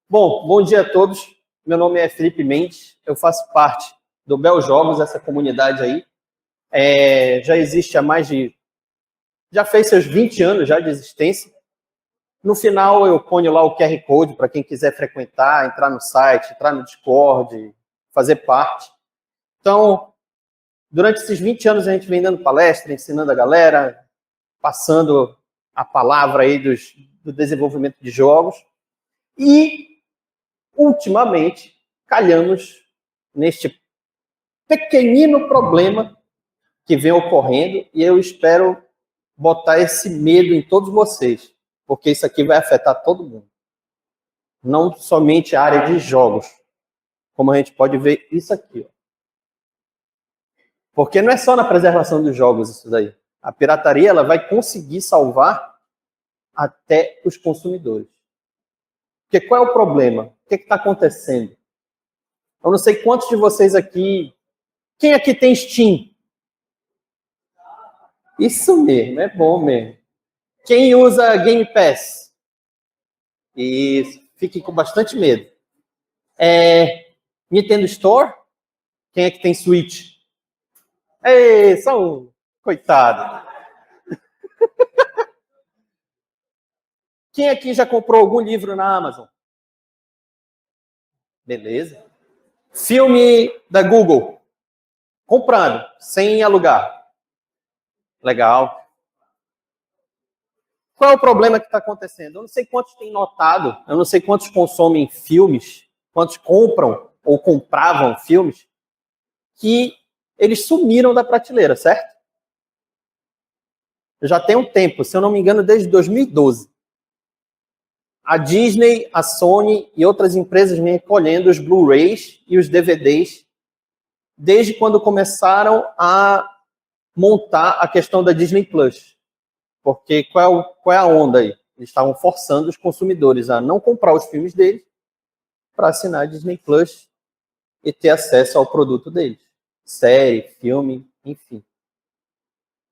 Bom, bom dia a todos. Meu nome é Felipe Mendes, eu faço parte do Bel Jogos, essa comunidade aí. Já existe há já fez seus 20 anos já de existência. No final eu ponho lá o QR Code para quem quiser frequentar, entrar no site, entrar no Discord, fazer parte. Então, durante esses 20 anos a gente vem dando palestra, ensinando a galera, passando a palavra aí do desenvolvimento de jogos. E, ultimamente, calhamos neste pequenino problema que vem ocorrendo e eu espero botar esse medo em todos vocês, porque isso aqui vai afetar todo mundo. Não somente a área de jogos, como a gente pode ver isso aqui. Ó. Porque não é só na preservação dos jogos isso daí. A pirataria ela vai conseguir salvar até os consumidores. Porque qual é o problema? O que está acontecendo? Eu não sei quantos de vocês aqui... Quem aqui tem Steam? Isso mesmo, é bom mesmo. Quem usa Game Pass? Isso, fique com bastante medo. Nintendo Store? Quem é que tem Switch? Ei, só um. Coitado. Quem aqui já comprou algum livro na Amazon? Beleza. Filme da Google. Comprando, sem alugar. Legal. Qual é o problema que está acontecendo? Eu não sei quantos têm notado, eu não sei quantos consomem filmes, quantos compram ou compravam filmes, que eles sumiram da prateleira, certo? Já tem um tempo, se eu não me engano, desde 2012. A Disney, a Sony e outras empresas vêm recolhendo os Blu-rays e os DVDs desde quando começaram a montar a questão da Disney Plus. Porque qual é a onda aí? Eles estavam forçando os consumidores a não comprar os filmes deles para assinar a Disney Plus e ter acesso ao produto deles. Série, filme, enfim.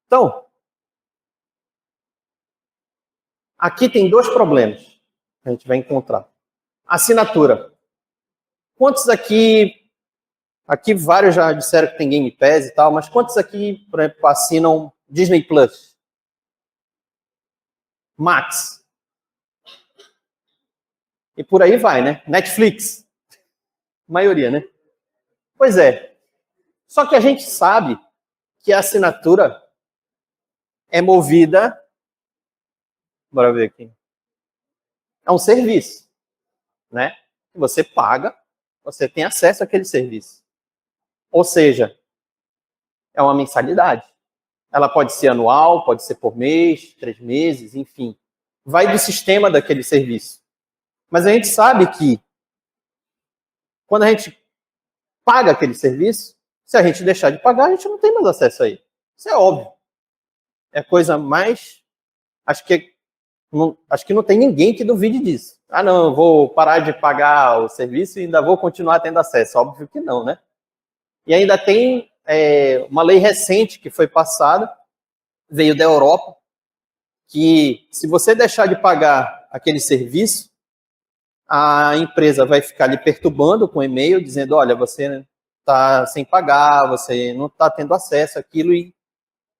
Então, aqui tem dois problemas que a gente vai encontrar. Assinatura. Quantos aqui vários já disseram que tem Game Pass e tal, mas quantos aqui, por exemplo, assinam Disney Plus? Max. E por aí vai, né? Netflix. Maioria, né? Pois é. Só que a gente sabe que a assinatura é movida... Bora ver aqui. É um serviço, né? Você paga, você tem acesso àquele serviço. Ou seja, é uma mensalidade. Ela pode ser anual, pode ser por mês, 3 meses, enfim. Vai do sistema daquele serviço. Mas a gente sabe que quando a gente paga aquele serviço, se a gente deixar de pagar, a gente não tem mais acesso a ele. Isso é óbvio. É a coisa mais... Acho que não tem ninguém que duvide disso. Ah, não, eu vou parar de pagar o serviço e ainda vou continuar tendo acesso. Óbvio que não, né? E ainda tem uma lei recente que foi passada, veio da Europa, que se você deixar de pagar aquele serviço, a empresa vai ficar lhe perturbando com e-mail, dizendo, olha, você está sem pagar, você não está tendo acesso àquilo, e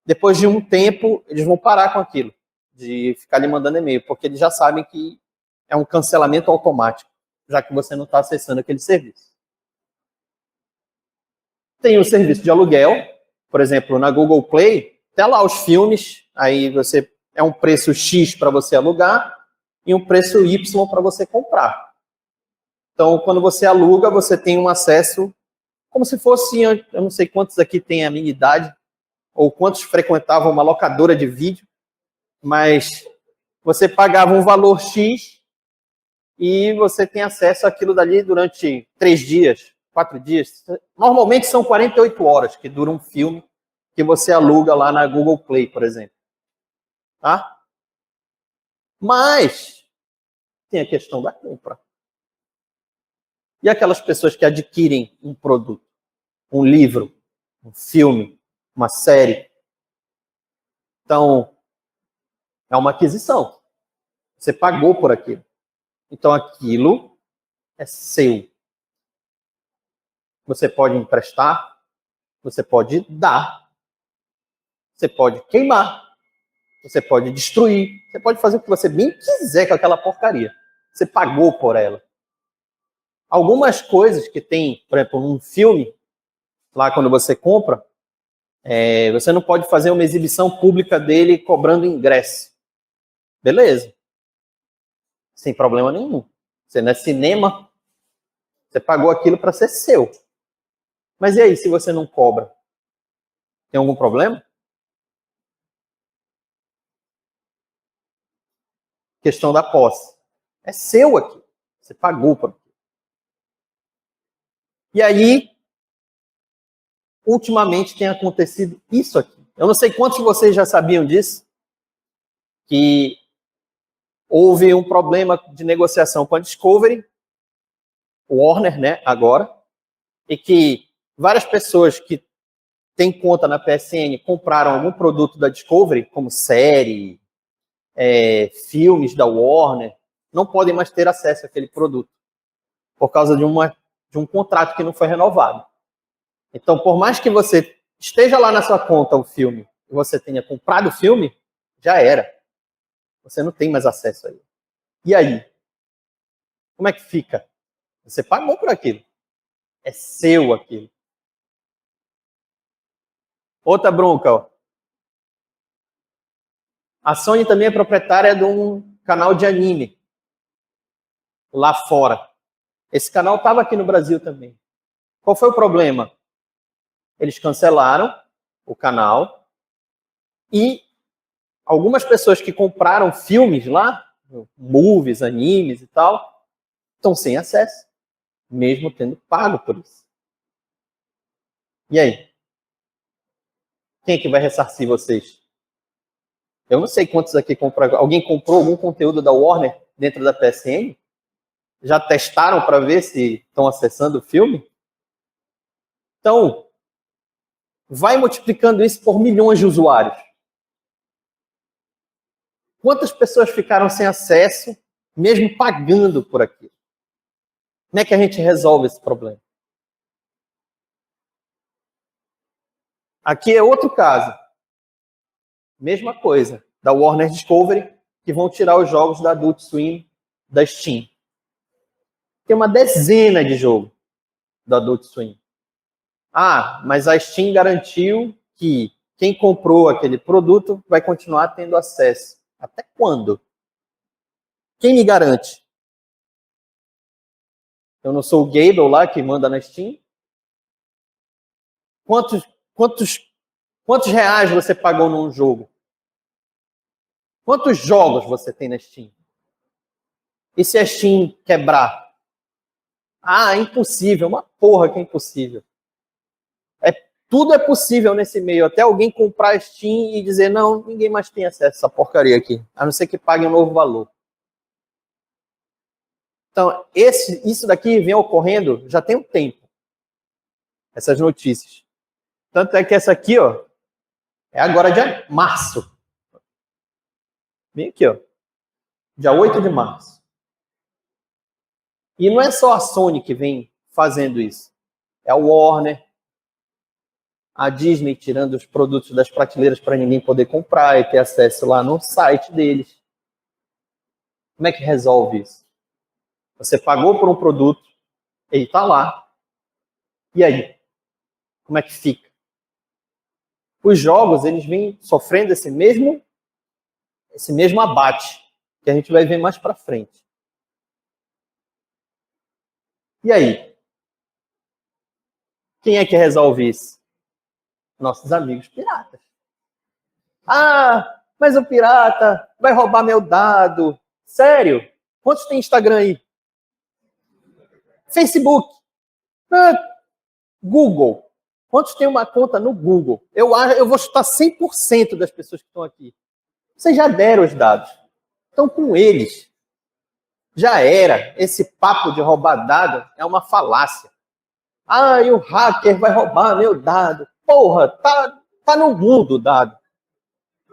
depois de um tempo, eles vão parar com aquilo, de ficar lhe mandando e-mail, porque eles já sabem que é um cancelamento automático, já que você não está acessando aquele serviço. Tem o serviço de aluguel, por exemplo, na Google Play, tem lá os filmes, aí é um preço X para você alugar e um preço Y para você comprar. Então, quando você aluga, você tem um acesso como se fosse, eu não sei quantos aqui têm a minha idade, ou quantos frequentavam uma locadora de vídeo, mas você pagava um valor X e você tem acesso àquilo dali durante 3 dias, 4 dias. Normalmente são 48 horas que dura um filme que você aluga lá na Google Play, por exemplo. Tá? Mas tem a questão da compra. E aquelas pessoas que adquirem um produto, um livro, um filme, uma série. Então, é uma aquisição. Você pagou por aquilo. Então, aquilo é seu. Você pode emprestar, você pode dar, você pode queimar, você pode destruir, você pode fazer o que você bem quiser com aquela porcaria. Você pagou por ela. Algumas coisas que tem, por exemplo, num filme, lá quando você compra, você não pode fazer uma exibição pública dele cobrando ingresso. Beleza. Sem problema nenhum. Você não é cinema, você pagou aquilo para ser seu. Mas e aí, se você não cobra? Tem algum problema? Questão da posse. É seu aqui. Você pagou por aquilo. E aí, ultimamente tem acontecido isso aqui. Eu não sei quantos de vocês já sabiam disso, que houve um problema de negociação com a Discovery, Warner, né, agora, e que várias pessoas que têm conta na PSN compraram algum produto da Discovery, como série, filmes da Warner, não podem mais ter acesso àquele produto, por causa de um contrato que não foi renovado. Então, por mais que você esteja lá na sua conta o filme, e você tenha comprado o filme, já era. Você não tem mais acesso a ele. E aí? Como é que fica? Você pagou por aquilo. É seu aquilo. Outra bronca, ó. A Sony também é proprietária de um canal de anime lá fora. Esse canal estava aqui no Brasil também. Qual foi o problema? Eles cancelaram o canal e algumas pessoas que compraram filmes lá, movies, animes e tal, estão sem acesso, mesmo tendo pago por isso. E aí? Quem é que vai ressarcir vocês? Eu não sei quantos aqui compraram. Alguém comprou algum conteúdo da Warner dentro da PSN? Já testaram para ver se estão acessando o filme? Então, vai multiplicando isso por milhões de usuários. Quantas pessoas ficaram sem acesso, mesmo pagando por aquilo? Como é que a gente resolve esse problema? Aqui é outro caso. Mesma coisa, da Warner Discovery, que vão tirar os jogos da Adult Swim da Steam. Tem uma dezena de jogos da Adult Swim. Ah, mas a Steam garantiu que quem comprou aquele produto vai continuar tendo acesso. Até quando? Quem me garante? Eu não sou o Gable lá que manda na Steam? Quantos reais você pagou num jogo? Quantos jogos você tem na Steam? E se a Steam quebrar? Ah, é impossível. Uma porra que é impossível. Tudo é possível nesse meio. Até alguém comprar a Steam e dizer, não, ninguém mais tem acesso a essa porcaria aqui. A não ser que pague um novo valor. Então, isso daqui vem ocorrendo já tem um tempo. Essas notícias. Tanto é que essa aqui, ó, é agora de março. Vem aqui, ó. Dia 8 de março. E não é só a Sony que vem fazendo isso. É a Warner, a Disney tirando os produtos das prateleiras para ninguém poder comprar e ter acesso lá no site deles. Como é que resolve isso? Você pagou por um produto, ele está lá. E aí? Como é que fica? Os jogos, eles vêm sofrendo esse mesmo abate, que a gente vai ver mais para frente. E aí? Quem é que resolve isso? Nossos amigos piratas. Ah, mas o pirata vai roubar meu dado. Sério? Quantos tem Instagram aí? Facebook? Google? Quantos tem uma conta no Google? Eu vou chutar 100% das pessoas que estão aqui. Vocês já deram os dados. Estão com eles. Já era. Esse papo de roubar dado é uma falácia. Ah, e o hacker vai roubar meu dado. Porra, tá no mundo o dado.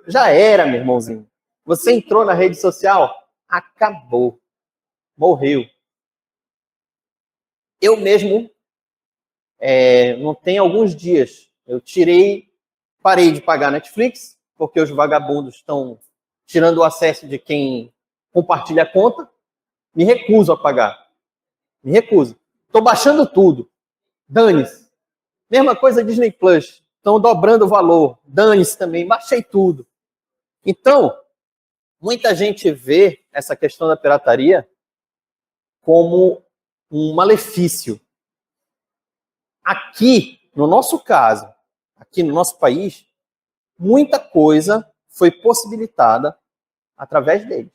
Já era, meu irmãozinho. Você entrou na rede social, acabou. Morreu. Eu mesmo, não tem alguns dias, eu parei de pagar Netflix, porque os vagabundos estão tirando o acesso de quem compartilha a conta, me recuso a pagar. Me recuso. Estou baixando tudo. Dane-se. Mesma coisa Disney Plus. Estão dobrando o valor. Dane-se também. Baixei tudo. Então, muita gente vê essa questão da pirataria como um malefício. Aqui, no nosso caso, aqui no nosso país, muita coisa foi possibilitada através deles.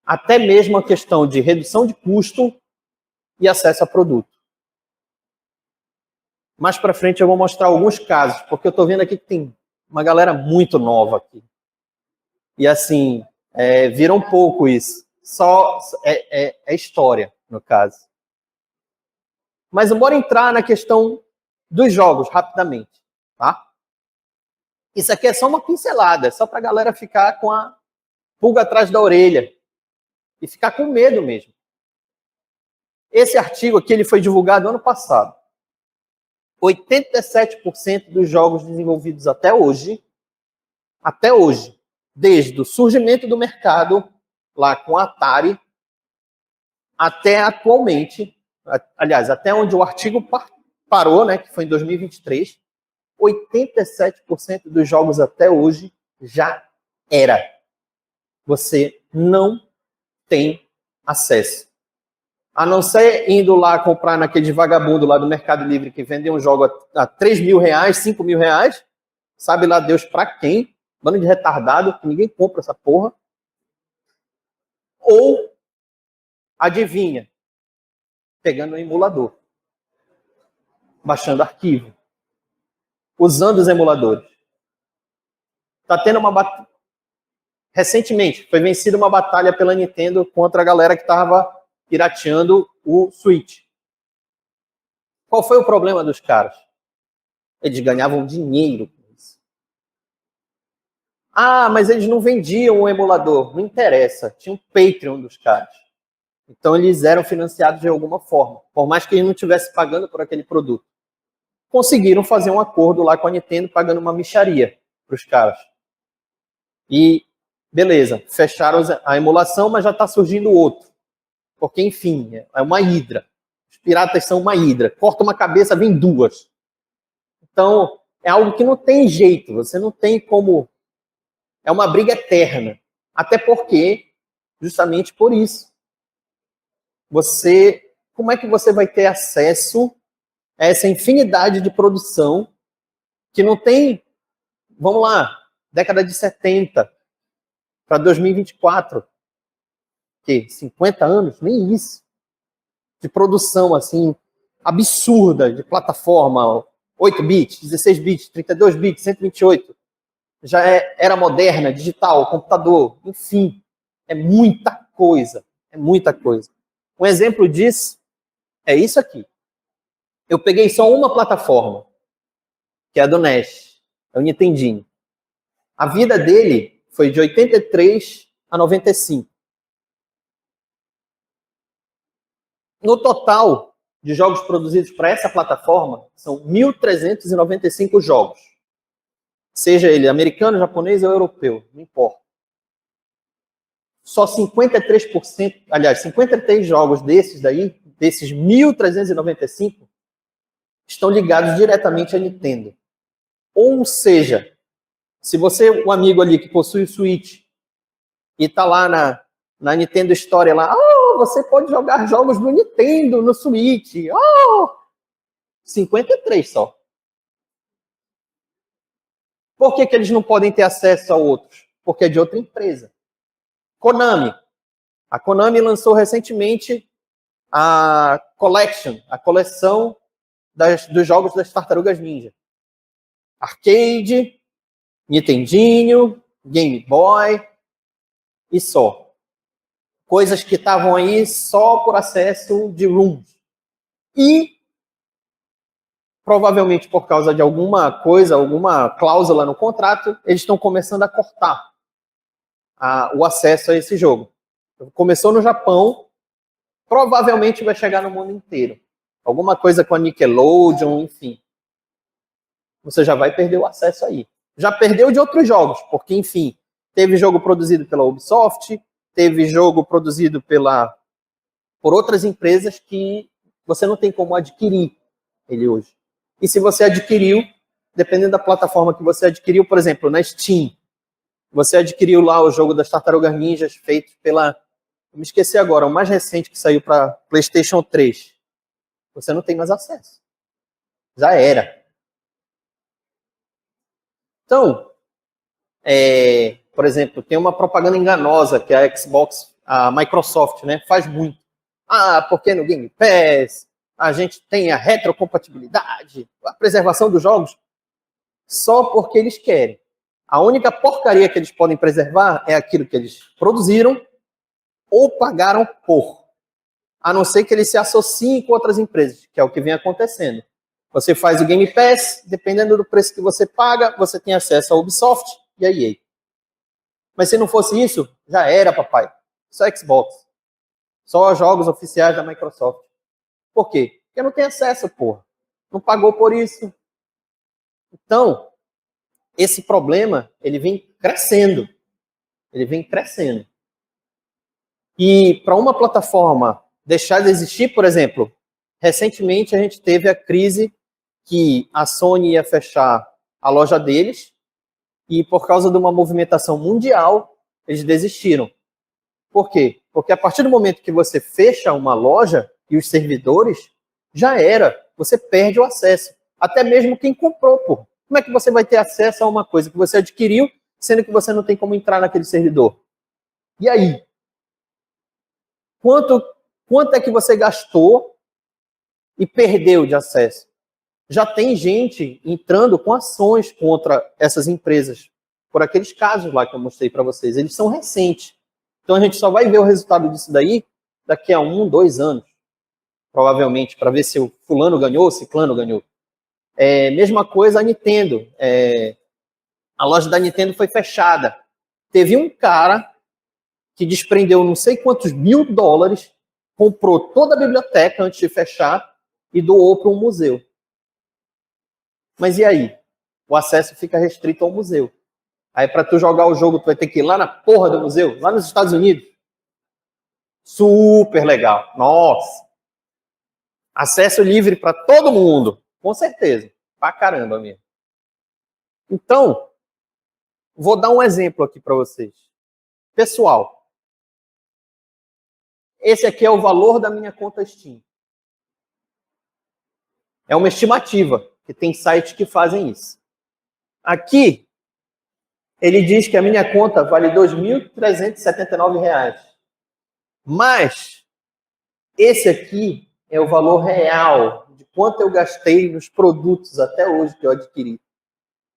Até mesmo a questão de redução de custo e acesso a produto. Mais para frente eu vou mostrar alguns casos, porque eu estou vendo aqui que tem uma galera muito nova aqui. E assim, vira um pouco isso. Só é história, no caso. Mas bora entrar na questão dos jogos, rapidamente. Tá? Isso aqui é só uma pincelada, só para a galera ficar com a pulga atrás da orelha. E ficar com medo mesmo. Esse artigo aqui ele foi divulgado ano passado. 87% dos jogos desenvolvidos até hoje, desde o surgimento do mercado, lá com a Atari, até atualmente, aliás, até onde o artigo parou, né, que foi em 2023, 87% dos jogos até hoje já era. Você não tem acesso. A não ser indo lá comprar naquele vagabundo lá do Mercado Livre que vendem um jogo a 3 mil reais, 5 mil reais, sabe lá Deus pra quem, bando de retardado, que ninguém compra essa porra. Ou, adivinha, pegando um emulador, baixando arquivo, usando os emuladores. Tá tendo uma batalha. Recentemente, foi vencida uma batalha pela Nintendo contra a galera que estava pirateando o Switch. Qual foi o problema dos caras? Eles ganhavam dinheiro com isso. Ah, mas eles não vendiam o emulador. Não interessa. Tinha um Patreon dos caras. Então eles eram financiados de alguma forma. Por mais que eles não estivessem pagando por aquele produto. Conseguiram fazer um acordo lá com a Nintendo pagando uma mixaria para os caras. E, beleza, fecharam a emulação, mas já está surgindo outro. Porque, enfim, é uma hidra. Os piratas são uma hidra. Corta uma cabeça, vem duas. Então, é algo que não tem jeito. Você não tem como... É uma briga eterna. Até porque, justamente por isso, como é que você vai ter acesso a essa infinidade de produção que não tem... Vamos lá, década de 70 para 2024. Que 50 anos, nem isso, de produção assim absurda de plataforma, 8 bits, 16 bits, 32 bits, 128. Já era moderna, digital, computador, enfim, é muita coisa, é muita coisa. Um exemplo disso é isso aqui. Eu peguei só uma plataforma, que é a do NES, é o Nintendinho. A vida dele foi de 83 a 95. No total de jogos produzidos para essa plataforma, são 1.395 jogos. Seja ele americano, japonês ou europeu, não importa. Só 53%, aliás, 53 jogos desses 1.395, estão ligados diretamente à Nintendo. Ou seja, se você, um amigo ali que possui o Switch, e está lá na Nintendo Store lá, você pode jogar jogos do Nintendo no Switch. 53 só. Por que eles não podem ter acesso a outros? Porque é de outra empresa. Konami. A Konami lançou recentemente a Collection, a coleção dos jogos das Tartarugas Ninja. Arcade, Nintendinho, Game Boy e só. Coisas que estavam aí só por acesso de rooms. E, provavelmente por causa de alguma coisa, alguma cláusula no contrato, eles estão começando a cortar o acesso a esse jogo. Começou no Japão, provavelmente vai chegar no mundo inteiro. Alguma coisa com a Nickelodeon, enfim. Você já vai perder o acesso aí. Já perdeu de outros jogos, porque, enfim, teve jogo produzido pela Ubisoft, teve jogo produzido por outras empresas que você não tem como adquirir ele hoje. E se você adquiriu, dependendo da plataforma que você adquiriu, por exemplo, na Steam, você adquiriu lá o jogo das Tartarugas Ninjas feito pela... Me esqueci agora, o mais recente que saiu para PlayStation 3. Você não tem mais acesso. Já era. Então, por exemplo, tem uma propaganda enganosa que a Xbox, a Microsoft, né, faz muito. Porque no Game Pass a gente tem a retrocompatibilidade, a preservação dos jogos, só porque eles querem. A única porcaria que eles podem preservar é aquilo que eles produziram ou pagaram por. A não ser que eles se associem com outras empresas, que é o que vem acontecendo. Você faz o Game Pass, dependendo do preço que você paga, você tem acesso à Ubisoft e à EA. Mas se não fosse isso, já era, papai. Só Xbox. Só jogos oficiais da Microsoft. Por quê? Porque não tem acesso, porra. Não pagou por isso. Então, esse problema, ele vem crescendo. Ele vem crescendo. E para uma plataforma deixar de existir, por exemplo, recentemente a gente teve a crise que a Sony ia fechar a loja deles e por causa de uma movimentação mundial, eles desistiram. Por quê? Porque a partir do momento que você fecha uma loja e os servidores, já era. Você perde o acesso. Até mesmo quem comprou, pô. Como é que você vai ter acesso a uma coisa que você adquiriu, sendo que você não tem como entrar naquele servidor? E aí? Quanto é que você gastou e perdeu de acesso? Já tem gente entrando com ações contra essas empresas, por aqueles casos lá que eu mostrei para vocês. Eles são recentes. Então a gente só vai ver o resultado disso daí daqui a 1, 2 anos, provavelmente, para ver se o fulano ganhou, o ciclano ganhou. Mesma coisa a Nintendo. A loja da Nintendo foi fechada. Teve um cara que desprendeu não sei quantos $1.000, comprou toda a biblioteca antes de fechar e doou para um museu. Mas e aí? O acesso fica restrito ao museu. Aí para tu jogar o jogo, tu vai ter que ir lá na porra do museu, lá nos Estados Unidos. Super legal. Nossa. Acesso livre para todo mundo. Com certeza. Pra caramba mesmo. Então, vou dar um exemplo aqui para vocês. Pessoal, esse aqui é o valor da minha conta Steam. É uma estimativa, que tem sites que fazem isso. Aqui, ele diz que a minha conta vale R$ 2.379. Mas, esse aqui é o valor real de quanto eu gastei nos produtos até hoje que eu adquiri.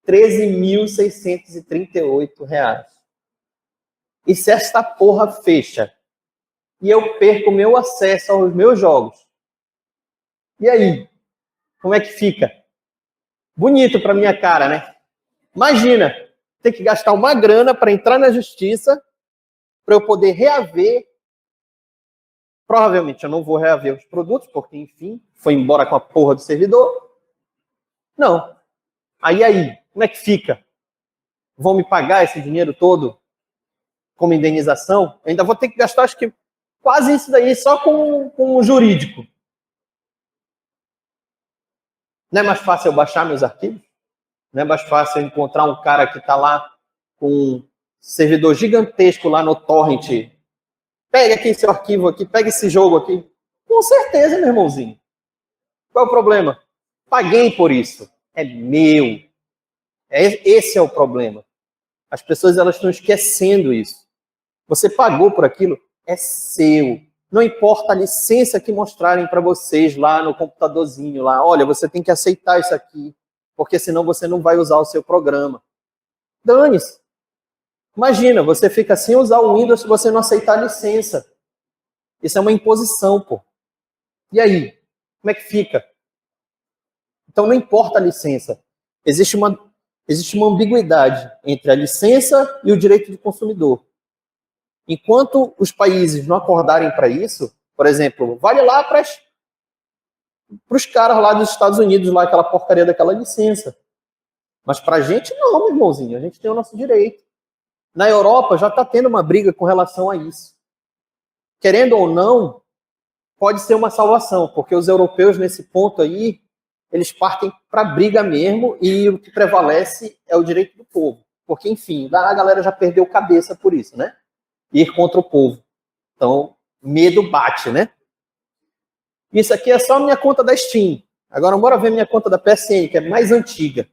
R$ 13.638. E se esta porra fecha e eu perco meu acesso aos meus jogos, e aí? Como é que fica? Bonito para minha cara, né? Imagina, ter que gastar uma grana para entrar na justiça para eu poder reaver. Provavelmente eu não vou reaver os produtos, porque, enfim, foi embora com a porra do servidor. Não. Aí, como é que fica? Vão me pagar esse dinheiro todo como indenização? Eu ainda vou ter que gastar, acho que, quase isso daí só com o jurídico. Não é mais fácil eu baixar meus arquivos? Não é mais fácil eu encontrar um cara que está lá com um servidor gigantesco lá no torrent? Pega aqui seu arquivo aqui, pega esse jogo aqui. Com certeza, meu irmãozinho. Qual é o problema? Paguei por isso. É meu. Esse é o problema. As pessoas elas estão esquecendo isso. Você pagou por aquilo, é seu. Não importa a licença que mostrarem para vocês lá no computadorzinho, lá, olha, você tem que aceitar isso aqui, porque senão você não vai usar o seu programa. Dane-se. Imagina, você fica sem usar o Windows se você não aceitar a licença. Isso é uma imposição, pô. E aí? Como é que fica? Então não importa a licença. Existe uma ambiguidade entre a licença e o direito do consumidor. Enquanto os países não acordarem para isso, Por exemplo, vale lá para os caras lá dos Estados Unidos, lá aquela porcaria daquela licença. Mas para a gente não, meu irmãozinho, a gente tem o nosso direito. Na Europa já está tendo uma briga com relação a isso. Querendo ou não, pode ser uma salvação, porque os europeus nesse ponto aí, eles partem para briga mesmo e o que prevalece é o direito do povo. Porque, enfim, a galera já perdeu cabeça por isso, né? Ir contra o povo. Então, medo bate, né? Isso aqui é só a minha conta da Steam. Agora, bora ver minha conta da PSN, que é mais antiga.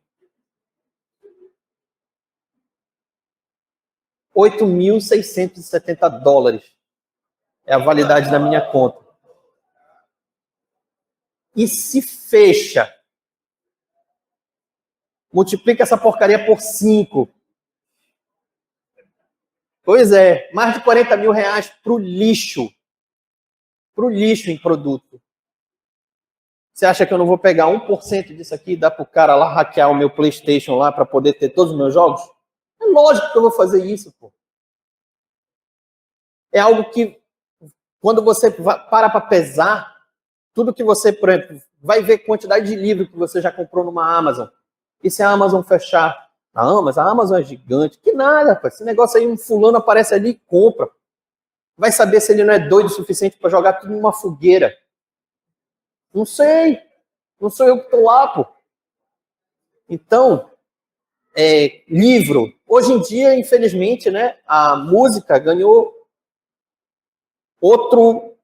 8.670 dólares é a validade da minha conta. E se fecha, multiplica essa porcaria por 5. Pois é, mais de 40 mil reais pro lixo. Pro lixo em produto. Você acha que eu não vou pegar 1% disso aqui e dar pro cara lá hackear o meu PlayStation lá para poder ter todos os meus jogos? É lógico que eu vou fazer isso, pô. É algo que, quando você para pesar, tudo que você, por exemplo, vai ver quantidade de livro que você já comprou numa Amazon. E se a Amazon fechar? A Amazon é gigante. Que nada, pô. Esse negócio aí, um fulano aparece ali e compra. Vai saber se ele não é doido o suficiente para jogar tudo numa fogueira. Não sei. Não sou eu que estou lá, pô. Então, livro. Hoje em dia, infelizmente, né, a música ganhou outro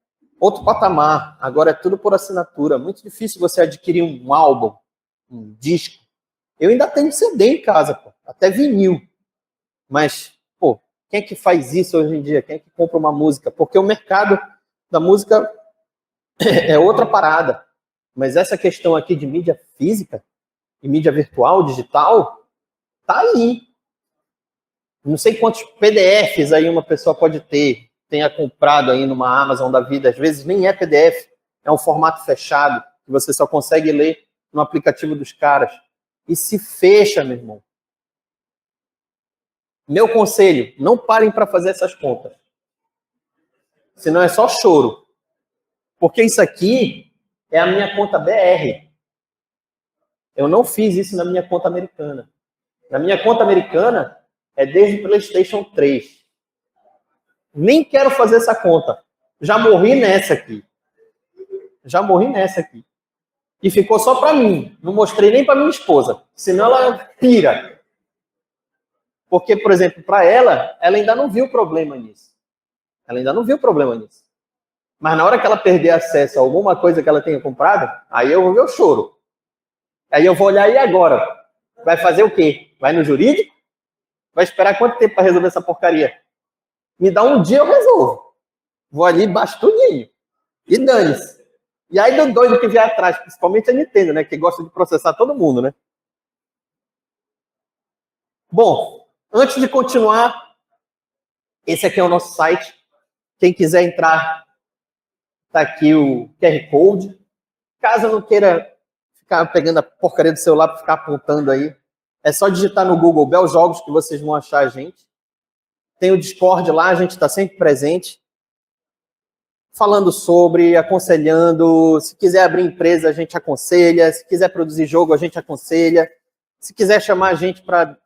patamar. Agora é tudo por assinatura. Muito difícil você adquirir um álbum, um disco. Eu ainda tenho CD em casa, pô, até vinil. Mas, pô, quem é que faz isso hoje em dia? Quem é que compra uma música? Porque o mercado da música é outra parada. Mas essa questão aqui de mídia física e mídia virtual, digital, tá aí. Não sei quantos PDFs aí uma pessoa pode tenha comprado aí numa Amazon da vida. Às vezes nem é PDF, é um formato fechado, que você só consegue ler no aplicativo dos caras. E se fecha, meu irmão. Meu conselho, não parem para fazer essas contas. Senão é só choro. Porque isso aqui é a minha conta BR. Eu não fiz isso na minha conta americana. Na minha conta americana, é desde o PlayStation 3. Nem quero fazer essa conta. Já morri nessa aqui. E ficou só para mim. Não mostrei nem para minha esposa. Senão ela pira. Porque, por exemplo, para ela ainda não viu problema nisso. Mas na hora que ela perder acesso a alguma coisa que ela tenha comprado, aí eu vou ver o choro. Aí eu vou olhar, e agora? Vai fazer o quê? Vai no jurídico? Vai esperar quanto tempo para resolver essa porcaria? Me dá um dia, eu resolvo. Vou ali, baixo tudinho. E dane-se. E aí do doido que vier atrás, principalmente a Nintendo, né? Que gosta de processar todo mundo, né? Bom, antes de continuar, esse aqui é o nosso site. Quem quiser entrar, tá aqui o QR Code. Caso não queira ficar pegando a porcaria do celular para ficar apontando aí, é só digitar no Google Bel Jogos que vocês vão achar a gente. Tem o Discord lá, a gente está sempre presente. Falando sobre, aconselhando. Se quiser abrir empresa, a gente aconselha. Se quiser produzir jogo, a gente aconselha. Se quiser chamar a gente para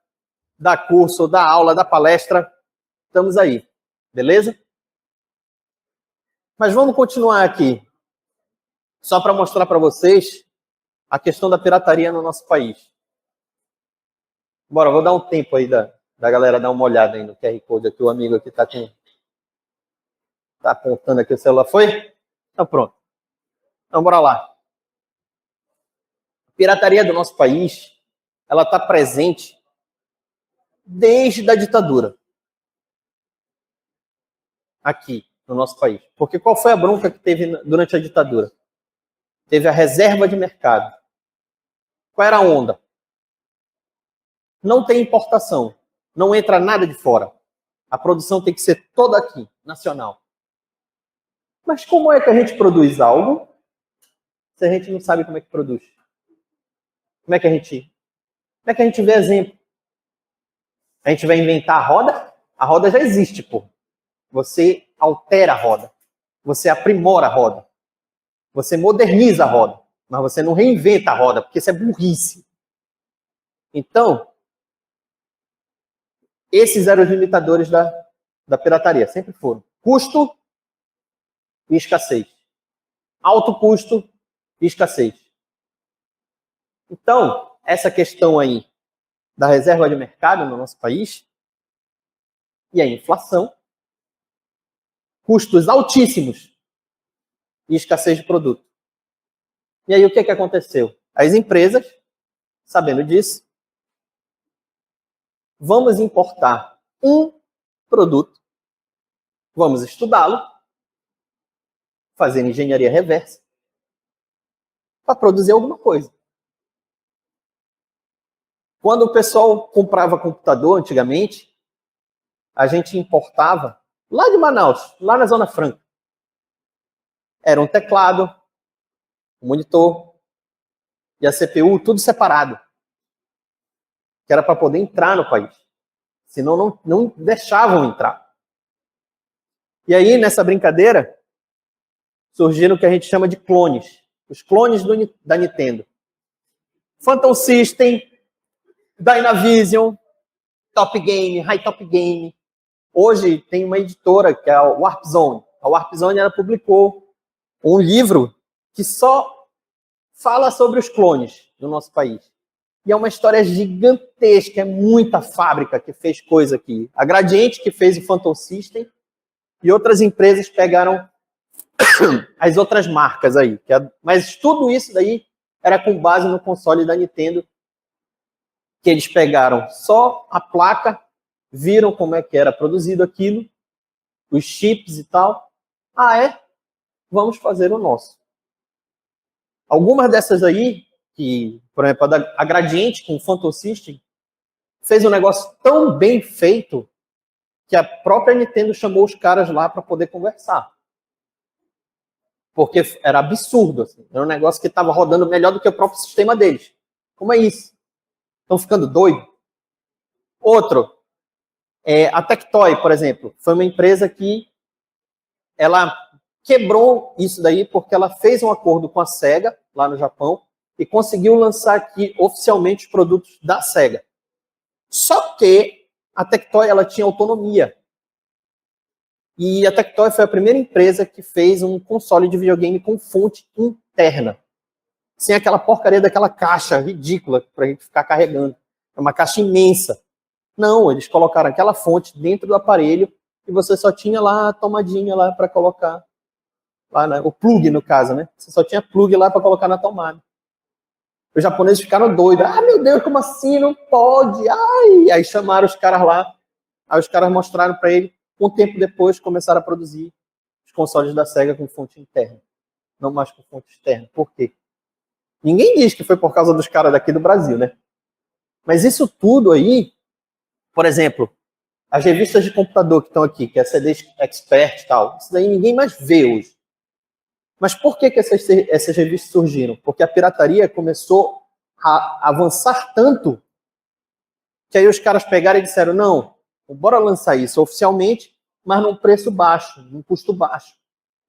dar curso, dar aula, dar palestra, estamos aí. Beleza? Mas vamos continuar aqui. Só para mostrar para vocês a questão da pirataria no nosso país. Bora, vou dar um tempo aí da galera dar uma olhada aí no QR Code aqui. O amigo aqui está apontando aqui o celular. Foi? Então pronto. Então bora lá. A pirataria do nosso país, ela está presente desde a ditadura. Aqui, no nosso país. Porque qual foi a bronca que teve durante a ditadura? Teve a reserva de mercado. Qual era a onda? Não tem importação. Não entra nada de fora. A produção tem que ser toda aqui, nacional. Mas como é que a gente produz algo se a gente não sabe como é que produz? Como é que a gente vê exemplo? A gente vai inventar a roda? A roda já existe, pô. Você altera a roda. você aprimora a roda. Você moderniza a roda, mas você não reinventa a roda, porque isso é burrice. Então, esses eram os limitadores da pirataria, sempre foram. Custo e escassez. Alto custo e escassez. Então, essa questão aí da reserva de mercado no nosso país e a inflação, custos altíssimos e escassez de produto. E aí o que aconteceu? As empresas, sabendo disso, vamos importar um produto, vamos estudá-lo, fazer engenharia reversa, para produzir alguma coisa. Quando o pessoal comprava computador antigamente, a gente importava lá de Manaus, lá na Zona Franca. Era um teclado, um monitor e a CPU, tudo separado. Que era para poder entrar no país. Senão não deixavam entrar. E aí, nessa brincadeira, surgiram o que a gente chama de clones. Os clones da Nintendo. Phantom System, Dynavision, Top Game, High Top Game. Hoje tem uma editora que é a Warp Zone. A Warp Zone ela publicou um livro que só fala sobre os clones do nosso país. E é uma história gigantesca, é muita fábrica que fez coisa aqui. A Gradiente que fez o Phantom System e outras empresas pegaram as outras marcas aí. Mas tudo isso daí era com base no console da Nintendo, que eles pegaram só a placa, viram como é que era produzido aquilo, os chips e tal. Ah, é? Vamos fazer o nosso. Algumas dessas aí, que, por exemplo, a Gradiente com o Phantom System, fez um negócio tão bem feito que a própria Nintendo chamou os caras lá para poder conversar. Porque era absurdo. Assim. Era um negócio que estava rodando melhor do que o próprio sistema deles. Como é isso? Estão ficando doidos? Outro, a Tectoy, por exemplo, foi uma empresa que ela quebrou isso daí porque ela fez um acordo com a Sega, lá no Japão, e conseguiu lançar aqui oficialmente os produtos da Sega. Só que a Tectoy ela tinha autonomia. E a Tectoy foi a primeira empresa que fez um console de videogame com fonte interna. Sem aquela porcaria daquela caixa ridícula para a gente ficar carregando. É uma caixa imensa. Não, eles colocaram aquela fonte dentro do aparelho e você só tinha lá a tomadinha lá para colocar. Lá, né? O plug, no caso, né? Você só tinha plug lá para colocar na tomada. Os japoneses ficaram doidos. Ah, meu Deus, como assim? Não pode. Ai! Aí chamaram os caras lá. Aí os caras mostraram para ele. Um tempo depois, começaram a produzir os consoles da Sega com fonte interna. Não mais com fonte externa. Por quê? Ninguém diz que foi por causa dos caras daqui do Brasil, né? Mas isso tudo aí, por exemplo, as revistas de computador que estão aqui, que é CD Expert e tal, isso daí ninguém mais vê hoje. Mas por que essas revistas surgiram? Porque a pirataria começou a avançar tanto que aí os caras pegaram e disseram, não, bora lançar isso oficialmente, mas num preço baixo, num custo baixo.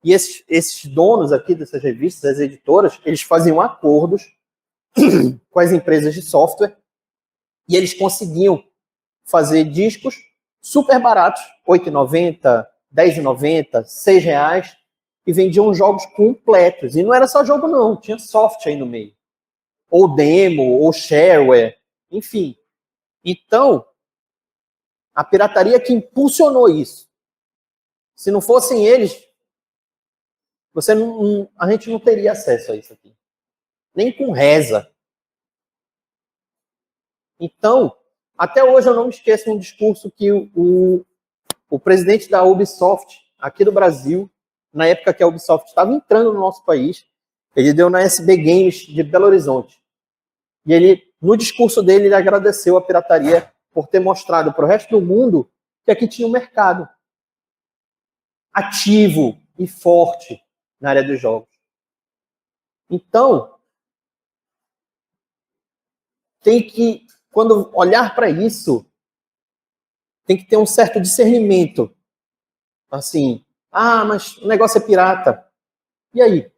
E esses donos aqui dessas revistas, as editoras, eles faziam acordos com as empresas de software e eles conseguiam fazer discos super baratos, R$ 8,90, R$ 10,90, R$ 6, e vendiam jogos completos. E não era só jogo, não. Tinha software aí no meio. Ou demo, ou shareware, enfim. Então, a pirataria que impulsionou isso. Se não fossem eles, a gente não teria acesso a isso aqui. Nem com reza. Então, até hoje eu não me esqueço um discurso que o presidente da Ubisoft, aqui do Brasil, na época que a Ubisoft estava entrando no nosso país, ele deu na SB Games de Belo Horizonte. E ele, no discurso dele, ele agradeceu a pirataria por ter mostrado para o resto do mundo que aqui tinha um mercado ativo e forte na área dos jogos. Então, tem que, quando olhar para isso, tem que ter um certo discernimento. Assim, Ah, mas o negócio é pirata. E aí?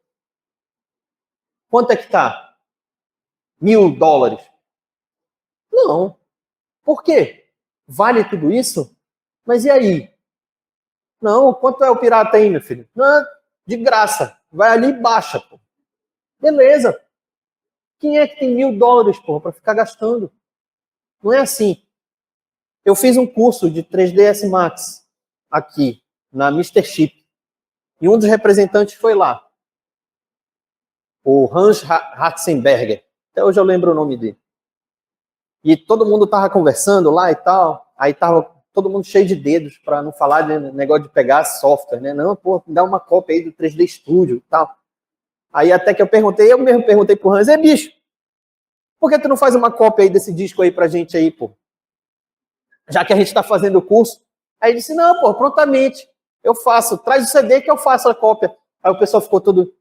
Quanto é que tá? $1.000? Não. Por quê? Vale tudo isso? Mas e aí? Não, quanto é o pirata aí, meu filho? Não, de graça. Vai ali e baixa, pô. Beleza. Quem é que tem $1.000, porra, para ficar gastando? Não é assim. Eu fiz um curso de 3ds Max aqui, na Mr. Chip. E um dos representantes foi lá. O Hans Ratzenberger. Até hoje eu lembro o nome dele. E todo mundo tava conversando lá e tal. Aí tava todo mundo cheio de dedos, para não falar de negócio de pegar software, né? Não, pô, dá uma cópia aí do 3D Studio e tal. Aí até que eu mesmo perguntei pro Hans, bicho, por que tu não faz uma cópia aí desse disco aí pra gente aí, pô? Já que a gente tá fazendo o curso. Aí ele disse, não, pô, prontamente, eu faço, traz o CD que eu faço a cópia. Aí o pessoal ficou todo,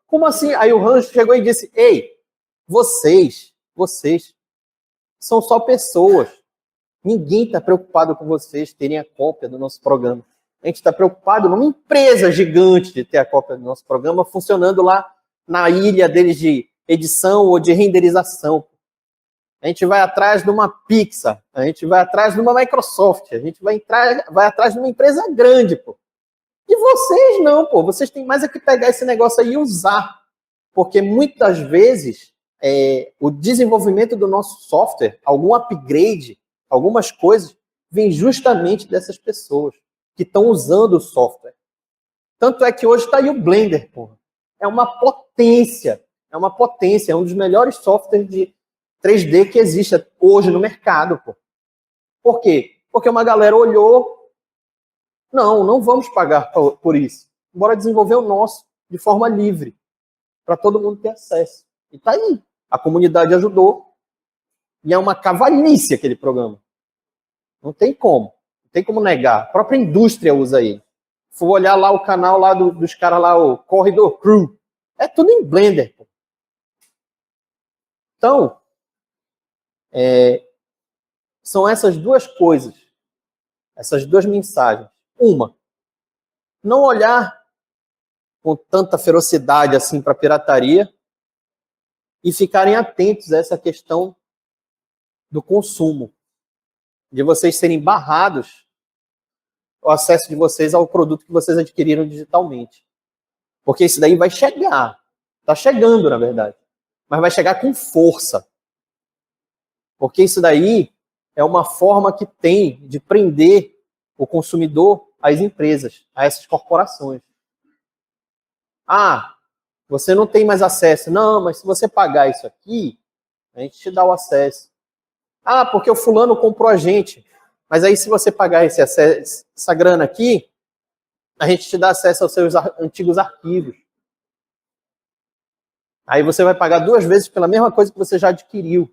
como assim? Aí o Hans chegou e disse, ei, vocês são só pessoas. Ninguém está preocupado com vocês terem a cópia do nosso programa. A gente está preocupado numa empresa gigante de ter a cópia do nosso programa funcionando lá na ilha deles de edição ou de renderização. A gente vai atrás de uma Pixar, a gente vai atrás de uma Microsoft, a gente vai atrás de uma empresa grande, pô. E vocês não, pô. Vocês têm mais é que pegar esse negócio aí e usar. Porque muitas vezes o desenvolvimento do nosso software, algum upgrade, algumas coisas, vem justamente dessas pessoas que estão usando o software. Tanto é que hoje está aí o Blender, porra. É uma potência, é um dos melhores softwares de 3D que existe hoje no mercado, pô. Por quê? Porque uma galera olhou, não vamos pagar por isso. Bora desenvolver o nosso de forma livre, para todo mundo ter acesso. E tá aí. A comunidade ajudou, e é uma cavalice aquele programa. Não tem como negar. A própria indústria usa ele. Se for olhar lá o canal lá dos caras lá, o Corridor Crew, é tudo em Blender. Pô. Então, são essas duas coisas, essas duas mensagens. Uma, não olhar com tanta ferocidade assim para a pirataria e ficarem atentos a essa questão do consumo, de vocês serem barrados o acesso de vocês ao produto que vocês adquiriram digitalmente. Porque isso daí vai chegar. Está chegando, na verdade. Mas vai chegar com força. Porque isso daí é uma forma que tem de prender o consumidor às empresas, a essas corporações. Ah, você não tem mais acesso. Não, mas se você pagar isso aqui, a gente te dá o acesso. Ah, porque o fulano comprou a gente. Mas aí se você pagar essa grana aqui, a gente te dá acesso aos seus antigos arquivos. Aí você vai pagar 2 vezes pela mesma coisa que você já adquiriu.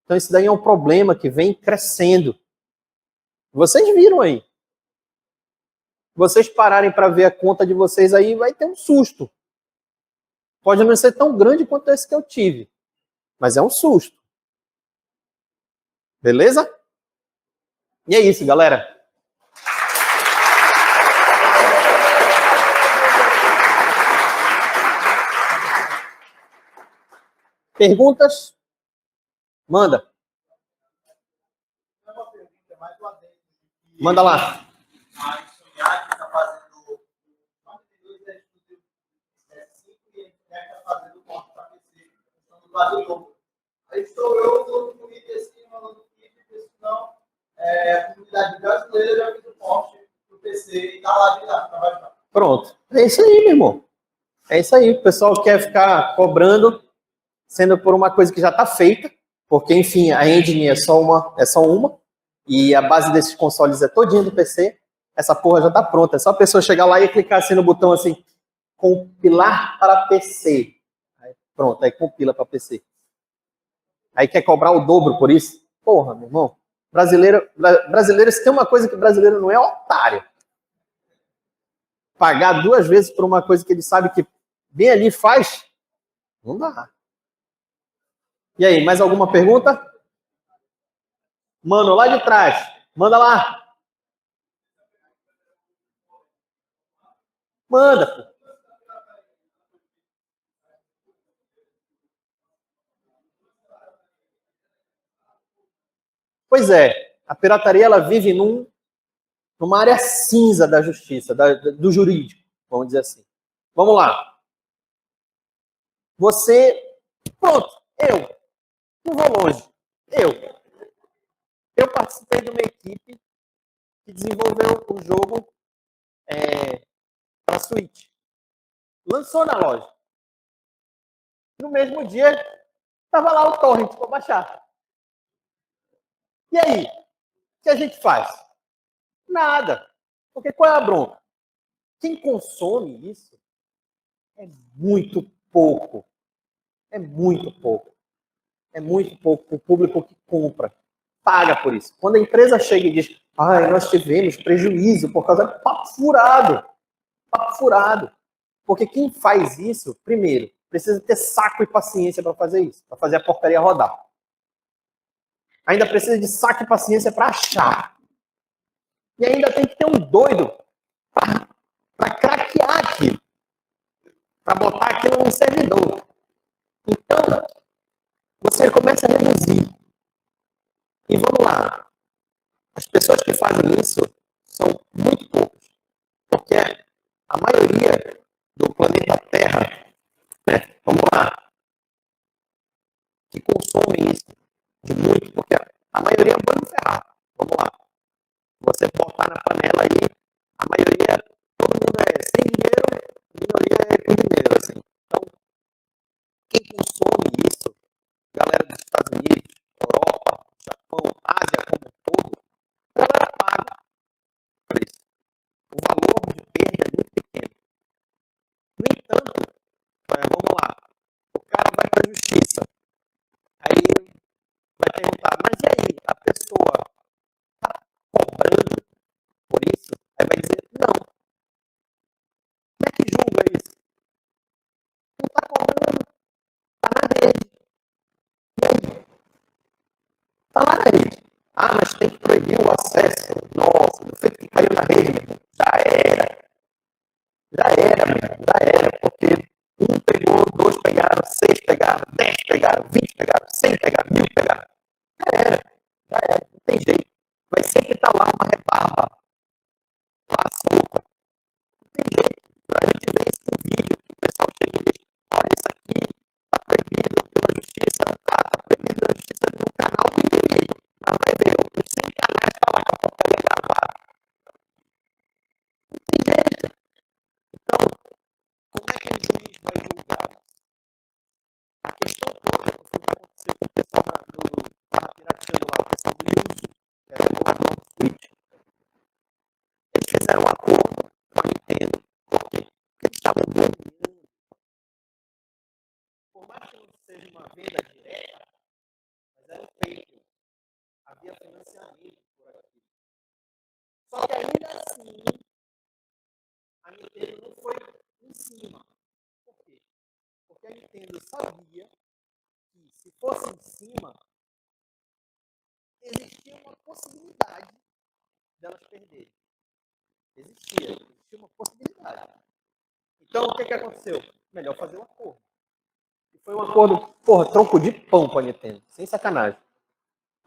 Então isso daí é um problema que vem crescendo. Vocês viram aí. Vocês pararem para ver a conta de vocês aí, vai ter um susto. Pode não ser tão grande quanto esse que eu tive. Mas é um susto. Beleza? E é isso, galera. Perguntas? Manda. Manda lá. Aí estou eu no Twitter assim, mandando Twitter, senão a comunidade brasileira já fez o post no PC e está lá de lá. Pronto. É isso aí, meu irmão. É isso aí. O pessoal quer ficar cobrando, sendo por uma coisa que já está feita, porque, enfim, a engine é só uma, e a base desses consoles é todinha do PC. Essa porra já está pronta. É só a pessoa chegar lá e clicar assim no botão assim, compilar para PC. Aí, pronto, aí compila para PC. Aí quer cobrar o dobro por isso? Porra, meu irmão. Brasileiro, se tem uma coisa que brasileiro não é otário. Pagar 2 vezes por uma coisa que ele sabe que bem ali faz, não dá. E aí, mais alguma pergunta? Mano, lá de trás. Manda lá. Manda, pô. Pois é, a pirataria ela vive numa área cinza da justiça, do jurídico, vamos dizer assim. Vamos lá. Você, pronto, não vou longe. Eu participei de uma equipe que desenvolveu um jogo para Switch. Lançou na loja. No mesmo dia, estava lá o torrent para baixar. E aí? O que a gente faz? Nada. Porque qual é a bronca? Quem consome isso é muito pouco. É muito pouco. É muito pouco o público que compra. Paga por isso. Quando a empresa chega e diz, nós tivemos prejuízo por causa de papo furado. Papo furado. Porque quem faz isso, primeiro, precisa ter saco e paciência para fazer isso, para fazer a porcaria rodar. Ainda precisa de saco e paciência para achar. E ainda tem que ter um doido para craquear aquilo, para botar aquilo num servidor. Então, você começa a reduzir. E vamos lá. As pessoas que fazem isso são muito poucas. Porque a maioria do planeta Terra, né, vamos lá, que consomem isso de muito, porque a maioria é um bando ferrado. Vamos lá. Você botar na panela aí, a maioria, todo mundo é sem dinheiro, a minoria é com dinheiro, assim. Então, quem consome isso, galera dos Estados Unidos, Europa, Japão, Ásia como um todo, a galera paga por isso. O valor de perda é muito pequeno. No entanto, vamos lá, o cara vai para a justiça, aí vai perguntar, mas e aí, a pessoa está cobrando por isso? Aí vai dizer, não. Como é que julga isso? Não está cobrando, está na rede. E aí? Está lá na rede. Mas tem que proibir o acesso. Nossa, do feito que caiu na rede, meu irmão. Já era. Já era, porque um pegou, dois pegaram, 6 pegaram, 10 pegaram, 20 pegaram, 100 pegaram, 1000 pegaram. Já era, não tem jeito. Vai sempre estar lá uma rebarba, lá solta. Não tem jeito. A gente vê isso no vídeo, que o pessoal chega e diz, olha, isso aqui está proibido pela justiça, está proibido pela justiça no canal do inimigo. Mas vai ver, os 100 canais estão lá com a porcaria gravada. Não tem jeito. Então, como é que o juiz vai julgar? A questão toda foi o que aconteceu com o pessoal do pirateando lá, o pessoal do uso, do Switch. Eles fizeram um acordo com a Nintendo. Por quê? Porque eles estavam ganhando. Por mais que não seja uma venda direta, mas era feito. Havia financiamento por aqui. Só que ainda assim, a Nintendo não foi em cima. Por quê? Porque a Nintendo sabia que se fosse em cima, existia uma possibilidade delas perderem. Existia uma possibilidade. Então, o que aconteceu? Melhor fazer um acordo. E foi um acordo, troco de pão para a Nintendo. Sem sacanagem.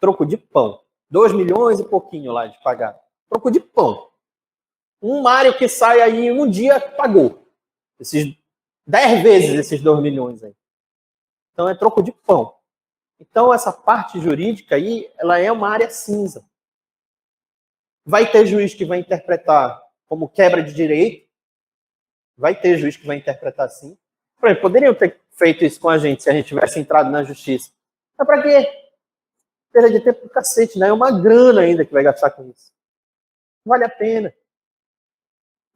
Troco de pão. 2 milhões e pouquinho lá de pagar. Troco de pão. Um Mario que sai aí um dia pagou. 10 vezes esses 2 milhões aí. Então é troco de pão. Então essa parte jurídica aí, ela é uma área cinza. Vai ter juiz que vai interpretar como quebra de direito. Vai ter juiz que vai interpretar assim. Por exemplo, poderiam ter feito isso com a gente se a gente tivesse entrado na justiça. Mas para quê? Perda de tempo do cacete, né? É uma grana ainda que vai gastar com isso. Vale a pena.